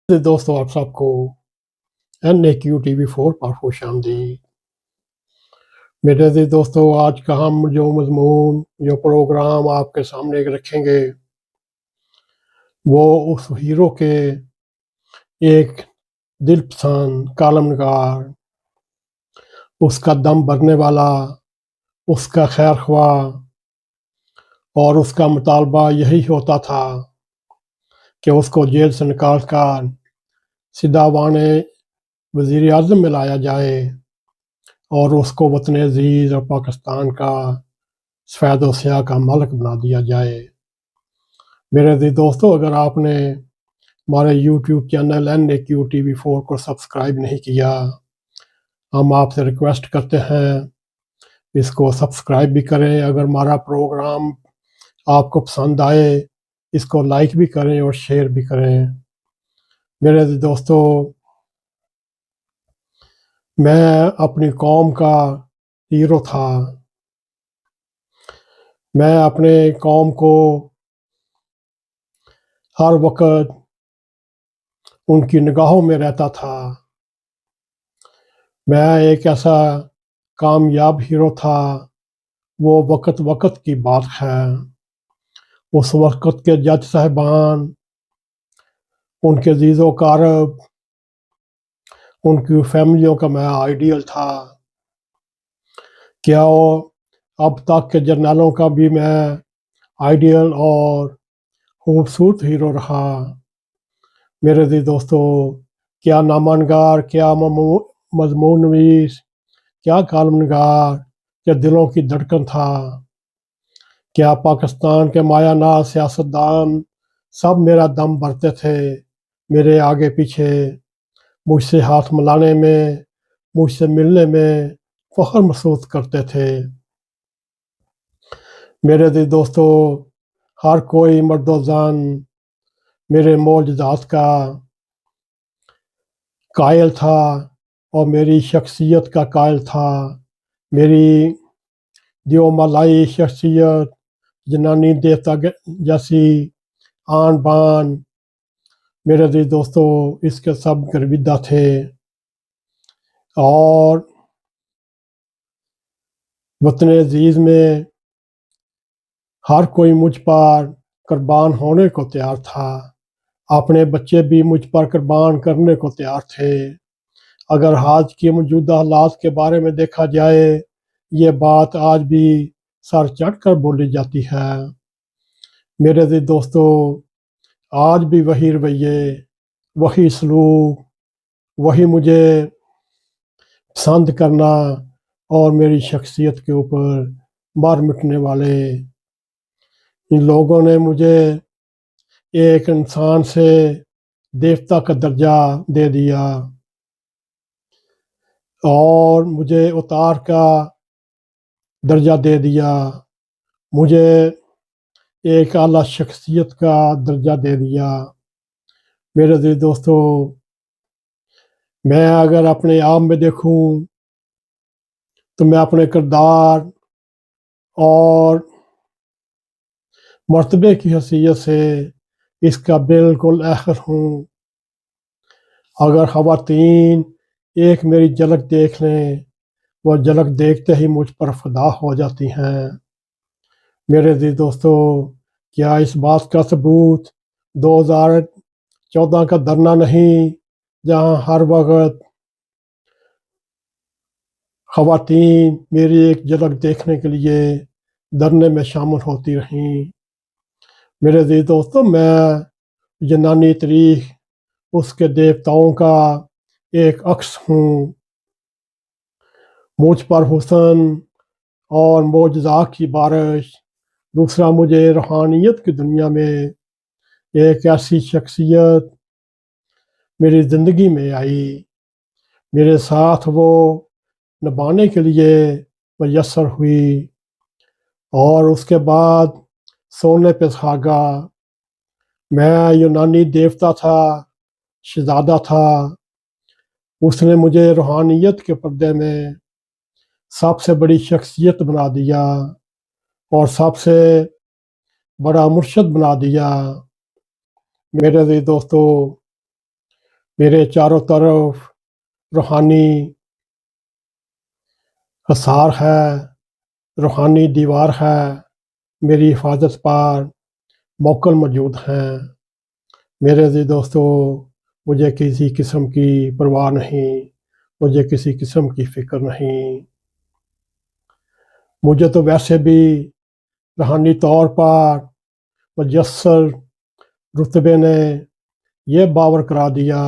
دوستو آپ سب کو NAQ TV4 پر خوش آمدید۔ میرے عزیز دوستو، آج کا ہم جو مضمون جو پروگرام آپ کے سامنے رکھیں گے وہ اس ہیرو کے ایک دل پسند کالم نگار، اس کا دم بھرنے والا، اس کا خیر خواہ، اور اس کا مطالبہ یہی ہوتا تھا کہ اس کو جیل سے نکال کر سیدھا وانے وزیر اعظم میں لایا جائے اور اس کو وطن عزیز اور پاکستان کا سفید و سیاہ کا مالک بنا دیا جائے۔ میرے عزیز دوستو، اگر آپ نے ہمارے یوٹیوب چینل NAQ TV4 کو سبسکرائب نہیں کیا، ہم آپ سے ریکویسٹ کرتے ہیں اس کو سبسکرائب بھی کریں۔ اگر ہمارا پروگرام آپ کو پسند آئے اس کو لائک بھی کریں اور شیئر بھی کریں۔ میرے عزیز دوستو، میں اپنی قوم کا ہیرو تھا۔ میں اپنے قوم کو ہر وقت ان کی نگاہوں میں رہتا تھا۔ میں ایک ایسا کامیاب ہیرو تھا۔ وہ وقت کی بات ہے، اس وقت کے جج صاحبان، ان کے عزیز و اقارب، ان کی فیملیوں کا میں آئیڈیل تھا۔ کیا اب تک کے جرنیلوں کا بھی میں آئیڈیل اور خوبصورت ہیرو رہا۔ میرے عزیز دوستو، کیا نامہ نگار، کیا مضمون نویس، کیا کالم نگار، کیا دلوں کی دھڑکن تھا۔ کیا پاکستان کے مایہ ناز سیاستدان سب میرا دم بھرتے تھے، میرے آگے پیچھے مجھ سے ہاتھ ملانے میں، مجھ سے ملنے میں فخر محسوس کرتے تھے۔ میرے عزیز دوستو، ہر کوئی مرد و زن میرے معجزات کا قائل تھا اور میری شخصیت کا قائل تھا۔ میری دیو مالائی شخصیت، جنانی دیوتا جیسی آن بان، میرے عزیز دوستو اس کے سب گرویدہ تھے۔ اور وطن عزیز میں ہر کوئی مجھ پر قربان ہونے کو تیار تھا۔ اپنے بچے بھی مجھ پر قربان کرنے کو تیار تھے۔ اگر آج کی موجودہ حالات کے بارے میں دیکھا جائے، یہ بات آج بھی سر چڑھ کر بولی جاتی ہے۔ میرے عزیز دوستو، آج بھی وہی رویے، وہی سلوک، وہی مجھے پسند کرنا اور میری شخصیت کے اوپر مار مٹنے والے ان لوگوں نے مجھے ایک انسان سے دیوتا کا درجہ دے دیا اور مجھے اتار کا درجہ دے دیا، مجھے ایک اعلیٰ شخصیت کا درجہ دے دیا۔ میرے عزیز دوستو، میں اگر اپنے آپ میں دیکھوں تو میں اپنے کردار اور مرتبے کی حیثیت سے اس کا بالکل آخر ہوں۔ اگر خواتین ایک میری جھلک دیکھ لیں، وہ جھلک دیکھتے ہی مجھ پر فدا ہو جاتی ہیں۔ میرے عزیز دوستو، کیا اس بات کا ثبوت 2014 کا دھرنا نہیں، جہاں ہر وقت خواتین میری ایک جھلک دیکھنے کے لیے دھرنے میں شامل ہوتی رہیں۔ میرے عزیز دوستو، میں یونانی تاریخ، اس کے دیوتاؤں کا ایک عکس ہوں۔ مجھ پر حسن اور معجزات کی بارش۔ دوسرا، مجھے روحانیت کی دنیا میں ایک ایسی شخصیت میری زندگی میں آئی، میرے ساتھ وہ نبھانے کے لیے میسر ہوئی، اور اس کے بعد سونے پہ سہاگا۔ میں یونانی دیوتا تھا، شہزادہ تھا، اس نے مجھے روحانیت کے پردے میں سب سے بڑی شخصیت بنا دیا اور سب سے بڑا مرشد بنا دیا۔ میرے عزیز دوستو، میرے چاروں طرف روحانی حصار ہے، روحانی دیوار ہے، میری حفاظت پر موکل موجود ہیں۔ میرے عزیز دوستو، مجھے کسی قسم کی پرواہ نہیں، مجھے کسی قسم کی فکر نہیں۔ مجھے تو ویسے بھی روحانی طور پر مجسر رتبے نے یہ باور کرا دیا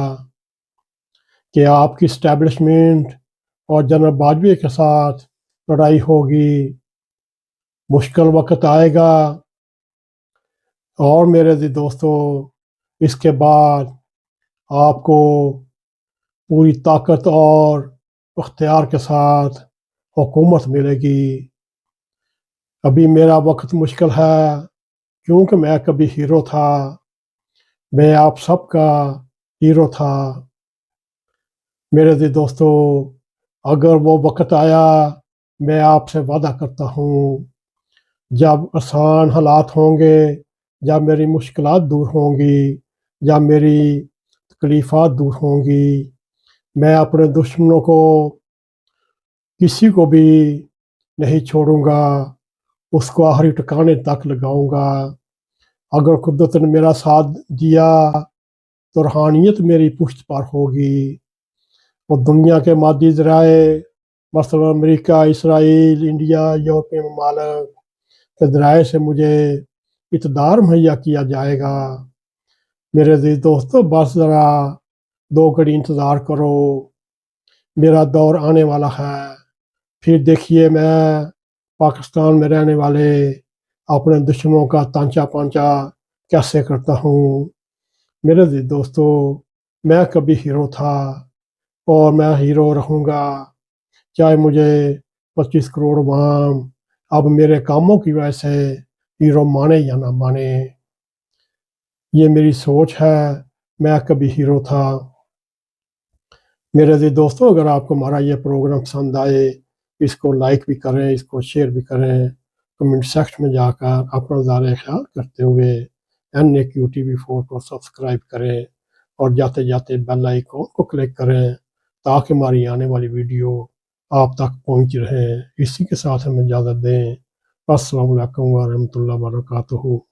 کہ آپ کی اسٹیبلشمنٹ اور جنرل باجوہ کے ساتھ لڑائی ہوگی، مشکل وقت آئے گا، اور میرے عزیز دوستو اس کے بعد آپ کو پوری طاقت اور اختیار کے ساتھ حکومت ملے گی۔ ابھی میرا وقت مشکل ہے کیونکہ میں کبھی ہیرو تھا، میں آپ سب کا ہیرو تھا۔ میرے عزیز دوستو، اگر وہ وقت آیا، میں آپ سے وعدہ کرتا ہوں، جب آسان حالات ہوں گے، جب میری مشکلات دور ہوں گی، جب میری تکلیفات دور ہوں گی، میں اپنے دشمنوں کو کسی کو بھی نہیں چھوڑوں گا، اس کو آخری ٹھکانے تک لگاؤں گا۔ اگر قدرت نے میرا ساتھ دیا تو روحانیت میری پشت پر ہوگی، اور دنیا کے مادی ذرائع مثلا امریکہ، اسرائیل، انڈیا، یورپی ممالک کے ذرائع سے مجھے اقتدار مہیا کیا جائے گا۔ میرے عزیز دوستو، بس ذرا 2 گھڑی انتظار کرو، میرا دور آنے والا ہے، پھر دیکھیے میں پاکستان میں رہنے والے اپنے دشمنوں کا تانچا پانچا کیسے کرتا ہوں۔ میرے عزیز دوستو، میں کبھی ہیرو تھا اور میں ہیرو رہوں گا، چاہے مجھے 25 کروڑ عوام اب میرے کاموں کی وجہ سے ہیرو مانے یا نہ مانے۔ یہ میری سوچ ہے، میں کبھی ہیرو تھا۔ میرے عزیز دوستو، اگر آپ کو ہمارا یہ پروگرام پسند آئے، اس کو لائک بھی کریں، اس کو شیئر بھی کریں، کمنٹ سیکشن میں جا کر اپنا اظہار خیال کرتے ہوئے NAQTV4 کو سبسکرائب کریں، اور جاتے جاتے بیل آئیکن کو کلک کریں تاکہ ہماری آنے والی ویڈیو آپ تک پہنچ رہے۔ اسی کے ساتھ ہمیں اجازت دیں۔ السلام علیکم ورحمۃ اللہ وبرکاتہ۔